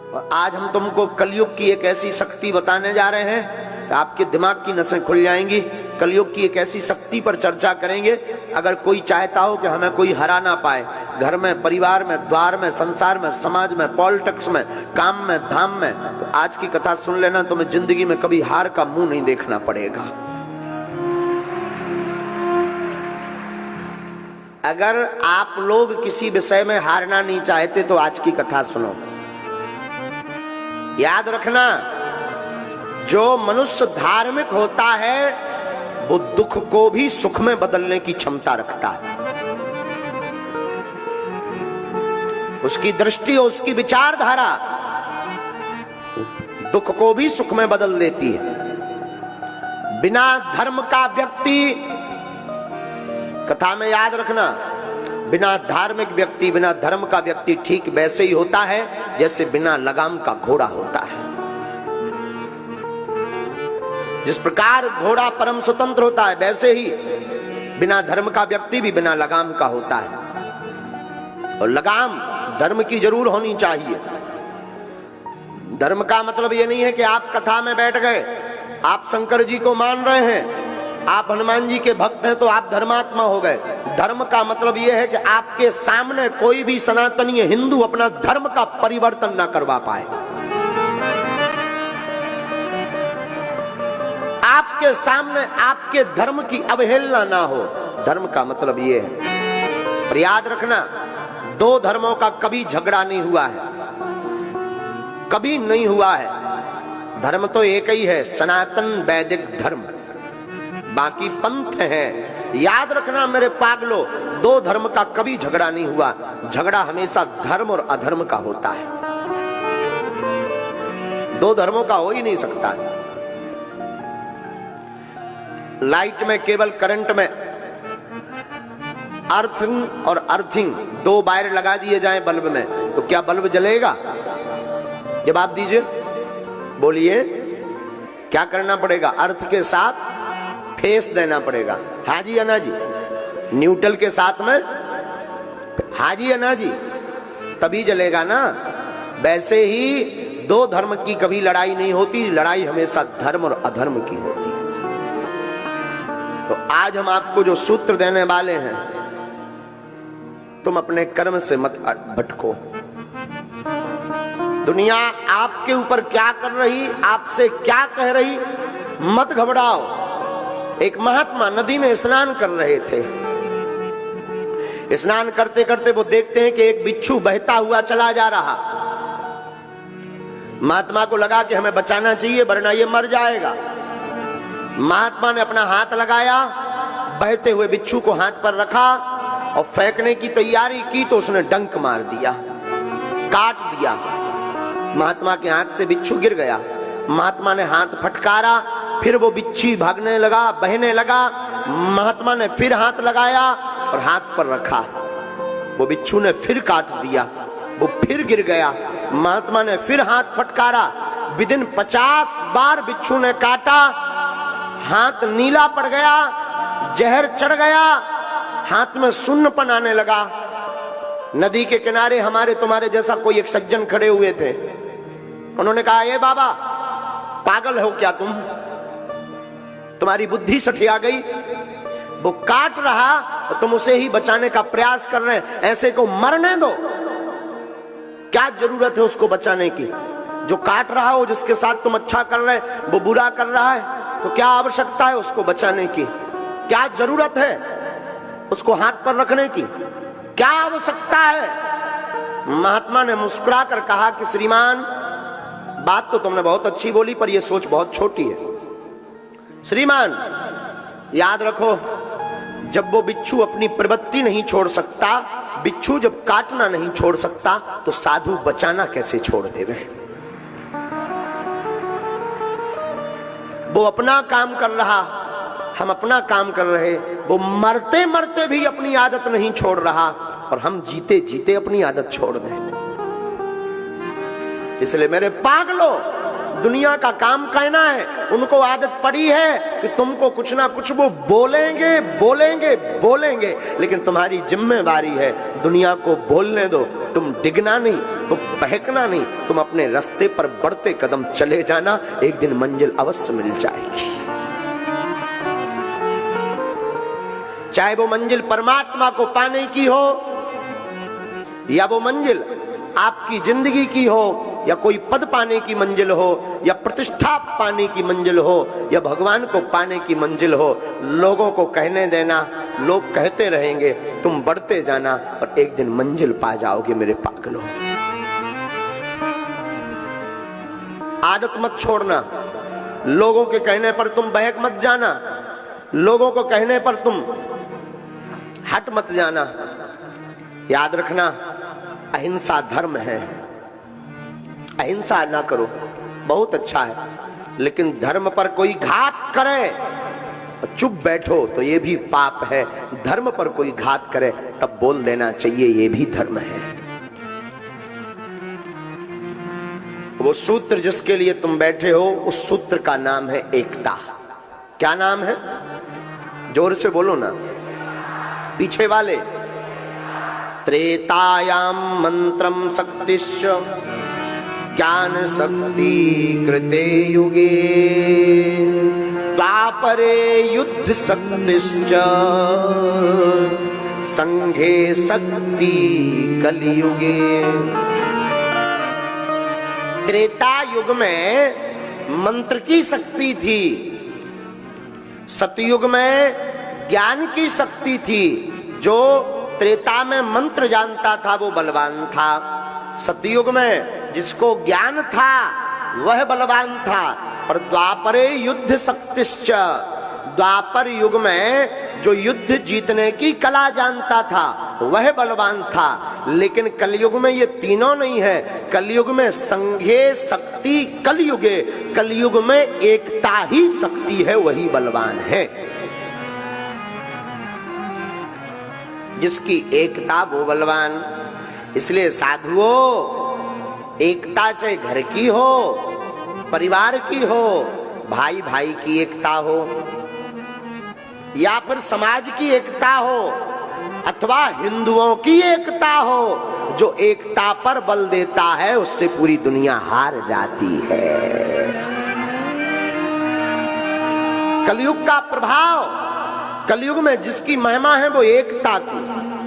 और आज हम तुमको कलयुग की एक ऐसी शक्ति बताने जा रहे हैं कि आपके दिमाग की नसें खुल जाएंगी। कलयुग की एक ऐसी शक्ति पर चर्चा करेंगे। अगर कोई चाहता हो कि हमें कोई हरा ना पाए, घर में, परिवार में, द्वार में, संसार में, समाज में, पॉलिटिक्स में, काम में, धाम में, तो आज की कथा सुन लेना। तुम्हें जिंदगी में कभी हार का मुंह नहीं देखना पड़ेगा। अगर आप लोग किसी विषय में हारना नहीं चाहते तो आज की कथा सुनो। याद रखना, जो मनुष्य धार्मिक होता है वो दुख को भी सुख में बदलने की क्षमता रखता है। उसकी दृष्टि, उसकी विचारधारा दुख को भी सुख में बदल देती है। बिना धर्म का व्यक्ति, कथा में याद रखना, बिना धार्मिक व्यक्ति, बिना धर्म का व्यक्ति ठीक वैसे ही होता है जैसे बिना लगाम का घोड़ा होता है। जिस प्रकार घोड़ा परम स्वतंत्र होता है, वैसे ही बिना धर्म का व्यक्ति भी बिना लगाम का होता है। और लगाम धर्म की जरूर होनी चाहिए। धर्म का मतलब ये नहीं है कि आप कथा में बैठ गए, आप शंकर जी को मान रहे हैं, आप हनुमान जी के भक्त हैं तो आप धर्मात्मा हो गए। धर्म का मतलब यह है कि आपके सामने कोई भी सनातनी हिंदू अपना धर्म का परिवर्तन ना करवा पाए। आपके सामने आपके धर्म की अवहेलना ना हो। धर्म का मतलब यह है। पर याद रखना, दो धर्मों का कभी झगड़ा नहीं हुआ है, कभी नहीं हुआ है। धर्म तो एक ही है, सनातन वैदिक धर्म, बाकी पंथ है। याद रखना मेरे पागलो, दो धर्म का कभी झगड़ा नहीं हुआ। झगड़ा हमेशा धर्म और अधर्म का होता है। दो धर्मों का हो ही नहीं सकता। लाइट में, केबल करंट में अर्थिंग और अर्थिंग दो वायर लगा दिए जाएं बल्ब में, तो क्या बल्ब जलेगा? जवाब दीजिए, बोलिए। क्या करना पड़ेगा? अर्थ के साथ फेस देना पड़ेगा। हाँ जी या ना जी? न्यूट्रल के साथ में हाँ जी या ना जी? तभी जलेगा ना। वैसे ही दो धर्म की कभी लड़ाई नहीं होती, लड़ाई हमेशा धर्म और अधर्म की होती है। तो आज हम आपको जो सूत्र देने वाले हैं, तुम अपने कर्म से मत भटको। दुनिया आपके ऊपर क्या कर रही, आपसे क्या कह रही, मत घबराओ। एक महात्मा नदी में स्नान कर रहे थे। स्नान करते करते वो देखते हैं कि एक बिच्छू बहता हुआ चला जा रहा। महात्मा को लगा कि हमें बचाना चाहिए वरना ये मर जाएगा। महात्मा ने अपना हाथ लगाया, बहते हुए बिच्छू को हाथ पर रखा और फेंकने की तैयारी की तो उसने डंक मार दिया, काट दिया। महात्मा के हाथ से बिच्छू गिर गया। महात्मा ने हाथ फटकारा, फिर वो बिच्छू भागने लगा, बहने लगा। महात्मा ने फिर हाथ लगाया और हाथ पर रखा। वो बिच्छू ने फिर काट दिया, वो फिर गिर गया। महात्मा ने फिर हाथ फटकारा। विदिन 50 बार बिच्छू ने काटा। हाथ नीला पड़ गया, जहर चढ़ गया, हाथ में सुन्नपन आने लगा। नदी के किनारे हमारे तुम्हारे जैसा कोई एक सज्जन खड़े हुए थे। उन्होंने कहा, ये बाबा पागल हो क्या तुम? तुम्हारी बुद्धि सठिया गई? वो काट रहा तो तुम उसे ही बचाने का प्रयास कर रहे हैं। ऐसे को मरने दो। क्या जरूरत है उसको बचाने की? जो काट रहा हो, जिसके साथ तुम अच्छा कर रहे हैं, वो बुरा कर रहा है, तो क्या आवश्यकता है उसको बचाने की? क्या जरूरत है उसको हाथ पर रखने की? क्या आवश्यकता है? महात्मा ने मुस्कुरा कर कहा कि श्रीमान, बात तो तुमने बहुत अच्छी बोली पर यह सोच बहुत छोटी है। श्रीमान, याद रखो, जब वो बिच्छू अपनी प्रवृत्ति नहीं छोड़ सकता, बिच्छू जब काटना नहीं छोड़ सकता, तो साधु बचाना कैसे छोड़ देवे? वो अपना काम कर रहा, हम अपना काम कर रहे। वो मरते मरते भी अपनी आदत नहीं छोड़ रहा और हम जीते जीते अपनी आदत छोड़ दें। इसलिए मेरे पागलों, दुनिया का काम कहना है। उनको आदत पड़ी है कि तुमको कुछ ना कुछ वो बोलेंगे बोलेंगे बोलेंगे, लेकिन तुम्हारी जिम्मेवारी है दुनिया को बोलने दो। तुम डिगना नहीं, तुम बहकना नहीं, तुम अपने रास्ते पर बढ़ते कदम चले जाना, एक दिन मंजिल अवश्य मिल जाएगी। चाहे वो मंजिल परमात्मा को पाने की हो, या वो मंजिल आपकी जिंदगी की हो, या कोई पद पाने की मंजिल हो, या प्रतिष्ठा पाने की मंजिल हो, या भगवान को पाने की मंजिल हो, लोगों को कहने देना। लोग कहते रहेंगे, तुम बढ़ते जाना और एक दिन मंजिल पा जाओगे मेरे पागलों। आदत मत छोड़ना, लोगों के कहने पर तुम बहक मत जाना, लोगों को कहने पर तुम हट मत जाना। याद रखना, अहिंसा धर्म है। अहिंसा ना करो, बहुत अच्छा है, लेकिन धर्म पर कोई घात करे और चुप बैठो तो ये भी पाप है। धर्म पर कोई घात करे तब बोल देना चाहिए, ये भी धर्म है। वो सूत्र जिसके लिए तुम बैठे हो, उस सूत्र का नाम है एकता। क्या नाम है? जोर से बोलो ना, पीछे वाले। त्रेतायाम मंत्रम शक्तिश्च ज्ञान शक्ति कृते युगे, द्वापरे युद्ध शक्तिश्च संघे शक्ति कलियुगे। त्रेता युग में मंत्र की शक्ति थी, सतयुग में ज्ञान की शक्ति थी। जो त्रेता में मंत्र जानता था वो बलवान था, सतयुग में जिसको ज्ञान था वह बलवान था। पर द्वापरे युद्ध शक्तिश्च, द्वापर युग में जो युद्ध जीतने की कला जानता था वह बलवान था। लेकिन कलयुग में ये तीनों नहीं है। कलयुग में संघे शक्ति कलयुगे, कलयुग में एकता ही शक्ति है, वही बलवान है। जिसकी एकता वो बलवान। इसलिए साधुओं, एकता चाहे घर की हो, परिवार की हो, भाई भाई की एकता हो, या फिर समाज की एकता हो, अथवा हिंदुओं की एकता हो, जो एकता पर बल देता है उससे पूरी दुनिया हार जाती है। कलयुग का प्रभाव, कलयुग में जिसकी महिमा है वो एकता की।